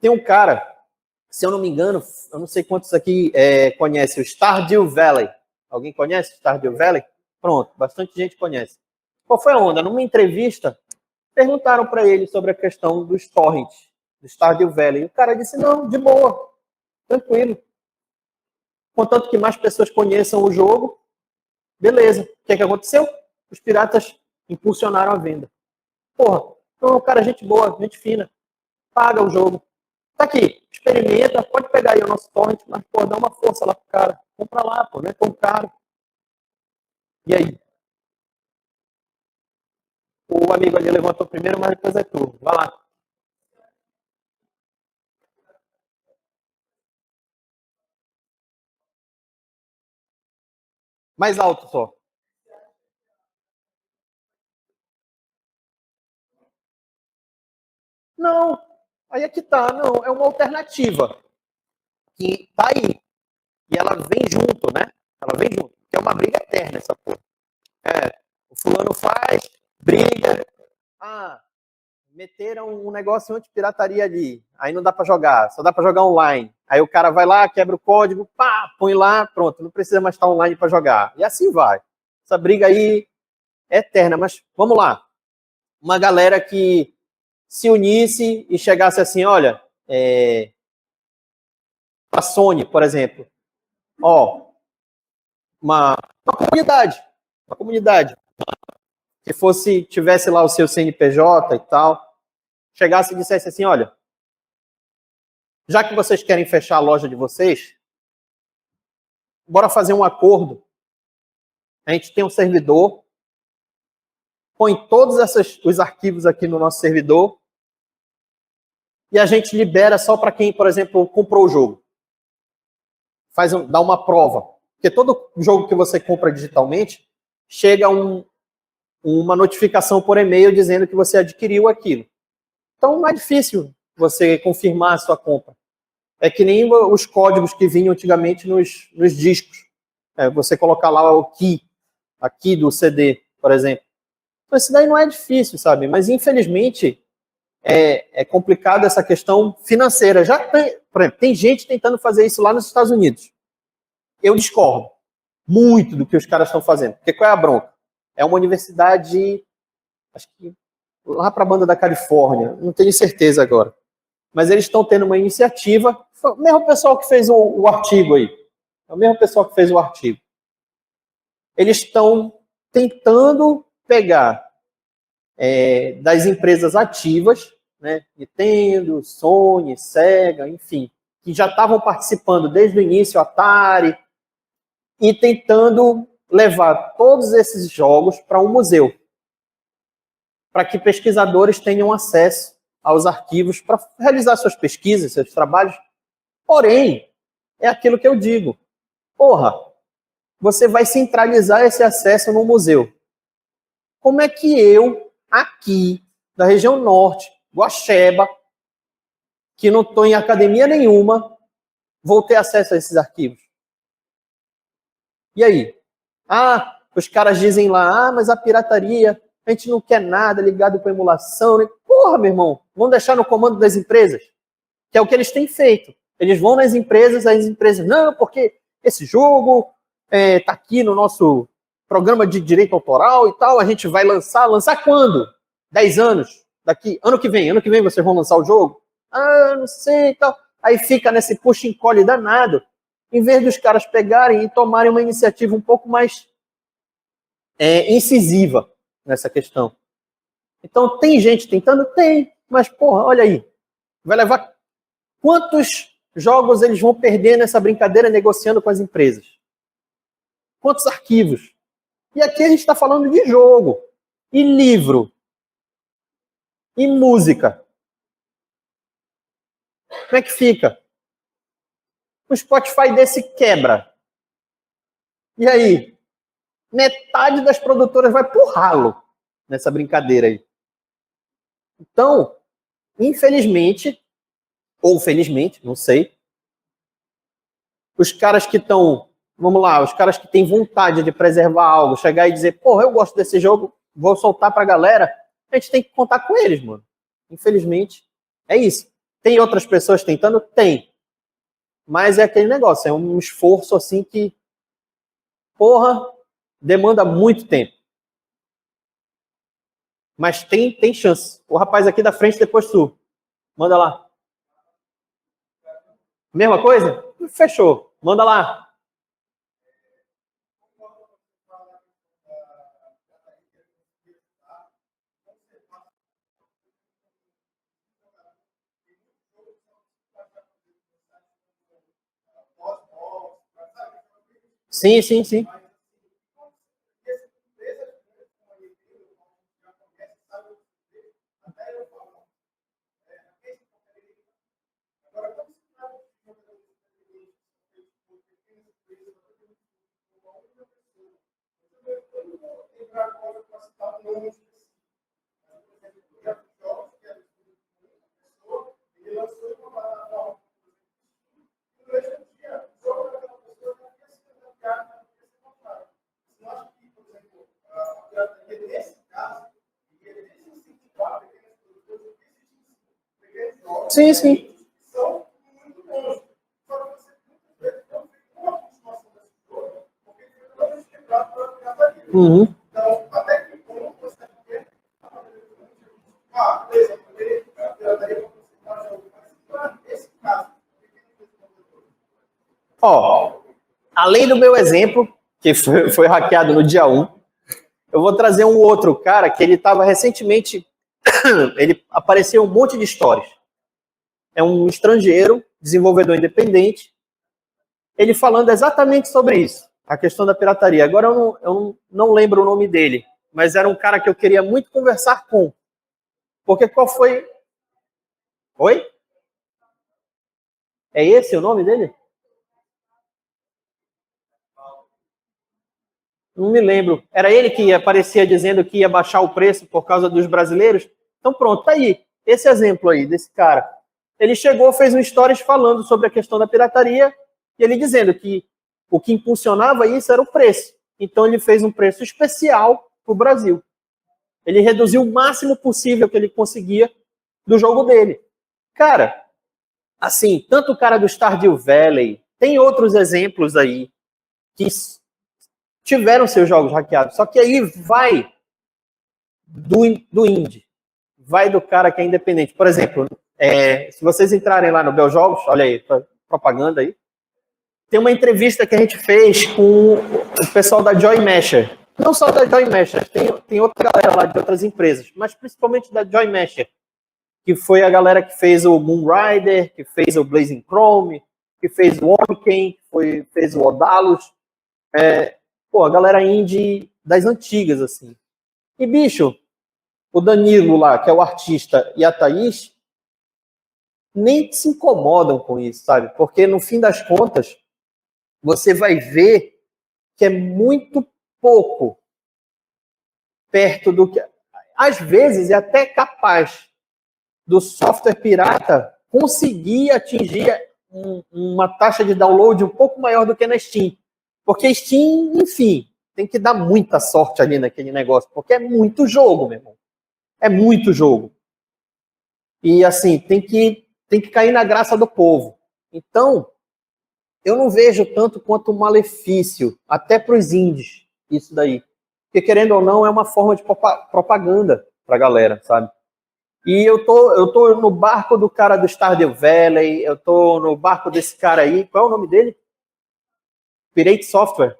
Tem um cara, se eu não me engano, eu não sei quantos aqui conhecem, o Stardew Valley. Alguém conhece o Stardew Valley? Pronto, bastante gente conhece. Qual foi a onda? Numa entrevista, perguntaram para ele sobre a questão dos torrents, do Stardew Valley. E o cara disse, não, de boa, tranquilo. Contanto que mais pessoas conheçam o jogo, beleza. O que aconteceu? Os piratas impulsionaram a venda. Então o cara, gente boa, gente fina, paga o jogo. Tá aqui, experimenta, pode pegar aí o nosso torrent, mas, pô, dá uma força lá pro cara. Compra lá, pô, não é tão caro. E aí? O amigo ali levantou primeiro, mas depois é tu. Vai lá. Mais alto só. Não, aí é que tá, não, é uma alternativa que tá aí. E ela vem junto, né? Ela vem junto. Que é uma briga eterna essa porra. É, o fulano faz, briga. Ah, meteram um negócio anti-pirataria ali. Aí não dá pra jogar, só dá pra jogar online. Aí o cara vai lá, quebra o código, pá, põe lá, pronto, não precisa mais estar online pra jogar. E assim vai. Essa briga aí é eterna, mas vamos lá. Uma galera que se unisse e chegasse assim, olha, a Sony, por exemplo, ó, uma comunidade que fosse, tivesse lá o seu CNPJ e tal, chegasse e dissesse assim, olha, já que vocês querem fechar a loja de vocês, bora fazer um acordo. A gente tem um servidor, põe todos os arquivos aqui no nosso servidor e a gente libera só para quem, por exemplo, comprou o jogo. Dá uma prova. Porque todo jogo que você compra digitalmente, chega uma notificação por e-mail dizendo que você adquiriu aquilo. Então, não é difícil você confirmar a sua compra. É que nem os códigos que vinham antigamente nos discos. Você colocar lá o key, aqui do CD, por exemplo. Então, isso daí não é difícil, sabe? Mas, infelizmente, é complicado essa questão financeira. Já tem, por exemplo, tem gente tentando fazer isso lá nos Estados Unidos. Eu discordo muito do que os caras estão fazendo. Porque qual é a bronca? É uma universidade, acho que lá para a banda da Califórnia, não tenho certeza agora. Mas eles estão tendo uma iniciativa, foi o mesmo pessoal que fez o artigo aí. É o mesmo pessoal que fez o artigo. Eles estão tentando pegar das empresas ativas, né, Nintendo, Sony, Sega, enfim, que já estavam participando desde o início, Atari, e tentando levar todos esses jogos para um museu, para que pesquisadores tenham acesso aos arquivos para realizar suas pesquisas, seus trabalhos. Porém, é aquilo que eu digo. Porra, você vai centralizar esse acesso no museu. Como é que eu, aqui, da região norte, Guaxeba, que não estou em academia nenhuma, vou ter acesso a esses arquivos? E aí? Ah, os caras dizem lá, mas a pirataria, a gente não quer nada ligado com emulação. Né? Porra, meu irmão, vão deixar no comando das empresas, que é o que eles têm feito. Eles vão nas empresas, as empresas, não, porque esse jogo está aqui no nosso programa de direito autoral e tal, a gente vai lançar quando? 10 anos? Ano que vem vocês vão lançar o jogo? Ah, não sei e tal. Aí fica nesse puxa-encolhe danado, em vez dos caras pegarem e tomarem uma iniciativa um pouco mais incisiva nessa questão. Então, tem gente tentando? Tem, mas, porra, olha aí, vai levar quantos jogos eles vão perder nessa brincadeira negociando com as empresas? Quantos arquivos? E aqui a gente está falando de jogo, e livro, e música. Como é que fica? O Spotify desse quebra. E aí? Metade das produtoras vai pro ralo nessa brincadeira aí. Então, infelizmente, ou felizmente, não sei, os caras que estão, vamos lá, os caras que têm vontade de preservar algo, chegar e dizer, porra, eu gosto desse jogo, vou soltar pra galera, a gente tem que contar com eles, mano. Infelizmente, é isso. Tem outras pessoas tentando? Tem. Mas é aquele negócio, é um esforço assim que, porra, demanda muito tempo. Mas tem chance. O rapaz aqui da frente, depois tu. Manda lá. Mesma coisa? Fechou. Manda lá. Sim, sim, sim. Sim, sim. Uhum. Ó, além do meu exemplo, que foi hackeado no dia 1, eu vou trazer um outro cara que ele estava recentemente, ele apareceu um monte de histórias. É um estrangeiro, desenvolvedor independente, ele falando exatamente sobre isso, a questão da pirataria. Agora eu não lembro o nome dele, mas era um cara que eu queria muito conversar com. Porque qual foi... Oi? É esse o nome dele? Não me lembro. Era ele que aparecia dizendo que ia baixar o preço por causa dos brasileiros? Então pronto, tá aí. Esse exemplo aí desse cara. Ele chegou, fez um stories falando sobre a questão da pirataria e ele dizendo que o que impulsionava isso era o preço. Então ele fez um preço especial para o Brasil. Ele reduziu o máximo possível que ele conseguia do jogo dele. Cara, assim, tanto o cara do Stardew Valley, tem outros exemplos aí que tiveram seus jogos hackeados. Só que aí vai do indie, vai do cara que é independente. Por exemplo, se vocês entrarem lá no Beljogos, olha aí, propaganda aí, tem uma entrevista que a gente fez com o pessoal da Joy Masher. Não só da Joy Masher, tem outra galera lá de outras empresas, mas principalmente da Joy Masher, que foi a galera que fez o Moonrider, que fez o Blazing Chrome, que fez o Omniken, fez o Odalus. Pô, a galera indie das antigas, assim. E, bicho, o Danilo lá, que é o artista, e a Thaís, nem se incomodam com isso, sabe? Porque, no fim das contas, você vai ver que é muito pouco perto do que... Às vezes, é até capaz do software pirata conseguir atingir uma taxa de download um pouco maior do que na Steam. Porque Steam, enfim, tem que dar muita sorte ali naquele negócio, porque é muito jogo, meu irmão. É muito jogo. E, assim, tem que cair na graça do povo. Então, eu não vejo tanto quanto um malefício, até para os indies, isso daí. Porque, querendo ou não, é uma forma de propaganda para a galera, sabe? E eu tô no barco do cara do Stardew Valley, eu tô no barco desse cara aí, qual é o nome dele? Pirate Software.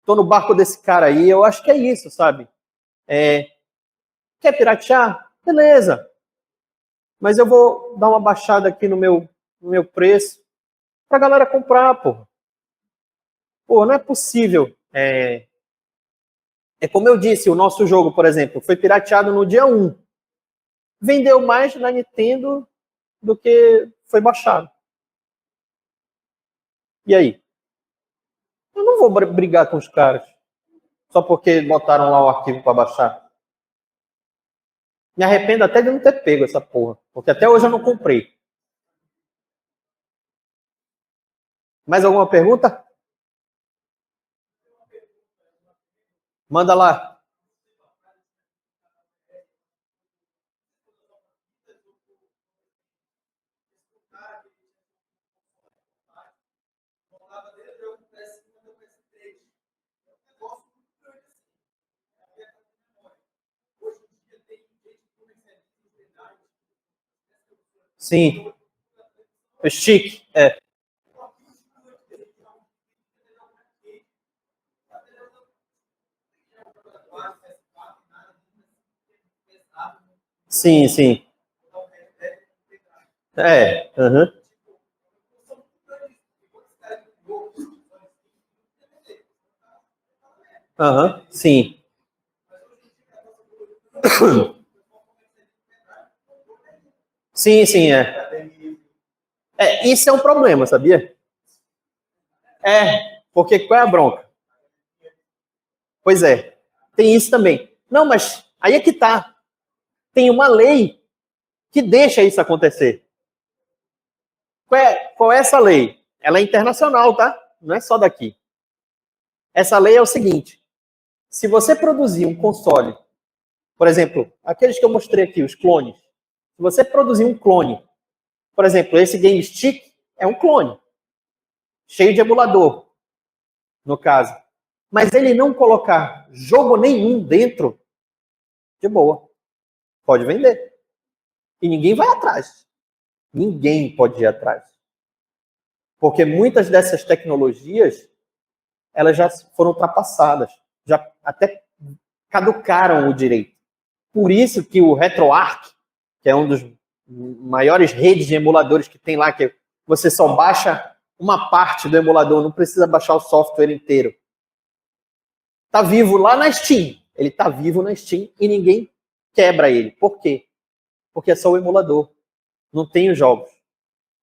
Tô no barco desse cara aí, eu acho que é isso, sabe? Quer piratear? Beleza. Mas eu vou dar uma baixada aqui no meu preço pra galera comprar, pô. Pô, não é possível. É como eu disse, o nosso jogo, por exemplo, foi pirateado no dia 1. Vendeu mais na Nintendo do que foi baixado. E aí? Eu não vou brigar com os caras só porque botaram lá o arquivo para baixar. Me arrependo até de não ter pego essa porra, porque até hoje eu não comprei. Mais alguma pergunta? Manda lá. Sim. O stick. Sim, sim. Uhum. Aham, sim. Sim, sim, isso é um problema, sabia? Porque qual é a bronca? Pois é, tem isso também. Não, mas aí é que tá. Tem uma lei que deixa isso acontecer. Qual é essa lei? Ela é internacional, tá? Não é só daqui. Essa lei é o seguinte: se você produzir um console, por exemplo, aqueles que eu mostrei aqui, os clones, se você produzir um clone, por exemplo, esse Game Stick é um clone, cheio de emulador, no caso, mas ele não colocar jogo nenhum dentro, de boa, pode vender. E ninguém vai atrás. Ninguém pode ir atrás. Porque muitas dessas tecnologias, elas já foram ultrapassadas, já até caducaram o direito. Por isso que o RetroArch, que é um dos maiores redes de emuladores que tem lá, que você só baixa uma parte do emulador, não precisa baixar o software inteiro. Tá vivo lá na Steam. Ele tá vivo na Steam e ninguém quebra ele. Por quê? Porque é só o emulador. Não tem os jogos.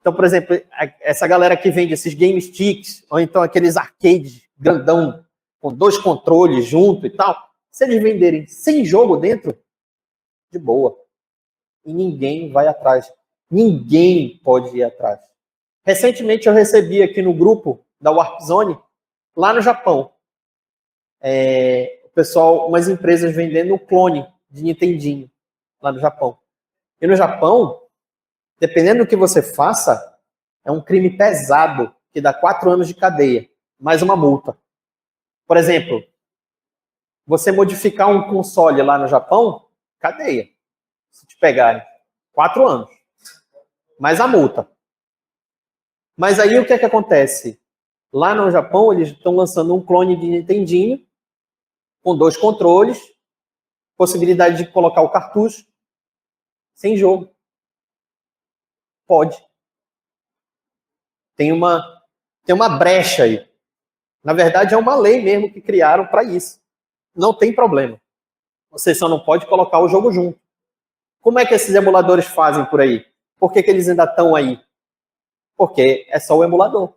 Então, por exemplo, essa galera que vende esses game sticks, ou então aqueles arcades grandão, com 2 controles junto e tal, se eles venderem sem jogo dentro, de boa. E ninguém vai atrás. Ninguém pode ir atrás. Recentemente eu recebi aqui no grupo da Warp Zone, lá no Japão, o pessoal, umas empresas vendendo o clone de Nintendinho, lá no Japão. E no Japão, dependendo do que você faça, é um crime pesado, que dá 4 anos de cadeia, mais uma multa. Por exemplo, você modificar um console lá no Japão, cadeia. Se te pegarem, 4 anos. Mais a multa. Mas aí o que é que acontece? Lá no Japão, eles estão lançando um clone de Nintendinho, com 2 controles, possibilidade de colocar o cartucho, sem jogo. Pode. Tem uma brecha aí. Na verdade, é uma lei mesmo que criaram para isso. Não tem problema. Você só não pode colocar o jogo junto. Como é que esses emuladores fazem por aí? Por que eles ainda estão aí? Porque é só o emulador.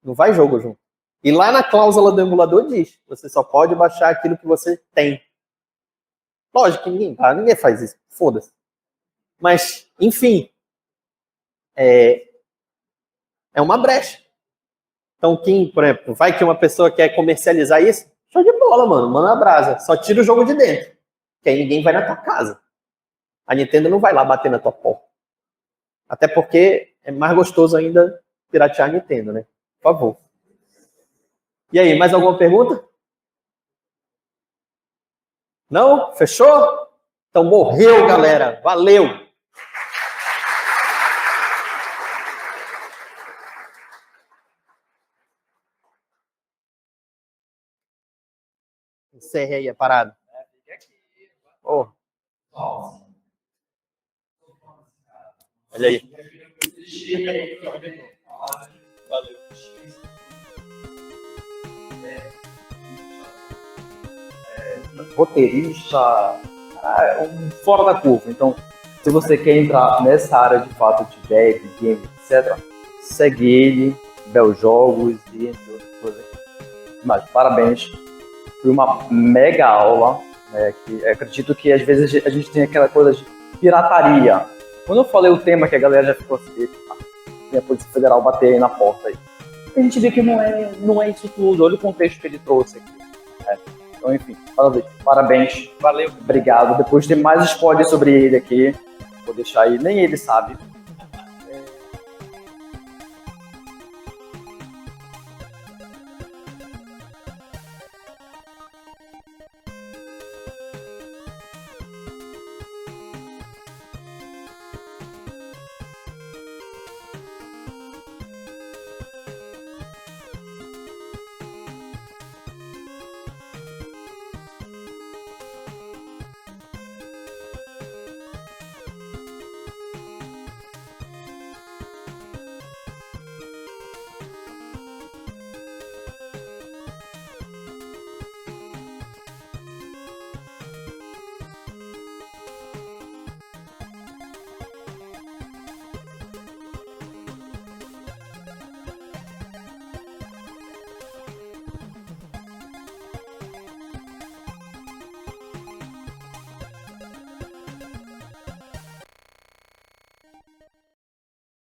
Não vai jogo junto. E lá na cláusula do emulador diz, você só pode baixar aquilo que você tem. Lógico que ninguém faz isso. Foda-se. Mas, enfim, é uma brecha. Então, quem, por exemplo, vai que uma pessoa quer comercializar isso, show de bola, mano, manda a brasa. Só tira o jogo de dentro. Que aí ninguém vai na tua casa. A Nintendo não vai lá bater na tua porta. Até porque é mais gostoso ainda piratear a Nintendo, né? Por favor. E aí, mais alguma pergunta? Não? Fechou? Então morreu, galera. Valeu! Encerre aí a parada. Oh. Olha aí. Valeu. Roteirista, fora da curva. Então, se você quer entrar nessa área de fato de dev, game, etc., segue ele, Bel Jogos e entre outras coisas. Mas parabéns, foi uma mega aula, né, que acredito que às vezes a gente tem aquela coisa de pirataria. Quando eu falei o tema que a galera já ficou assim, tem a Polícia Federal bater aí na porta aí. A gente vê que não é isso tudo, olha o contexto que ele trouxe aqui. Né? Então, enfim, parabéns. Valeu. Obrigado. Depois tem mais spoiler sobre ele aqui. Vou deixar aí, nem ele sabe.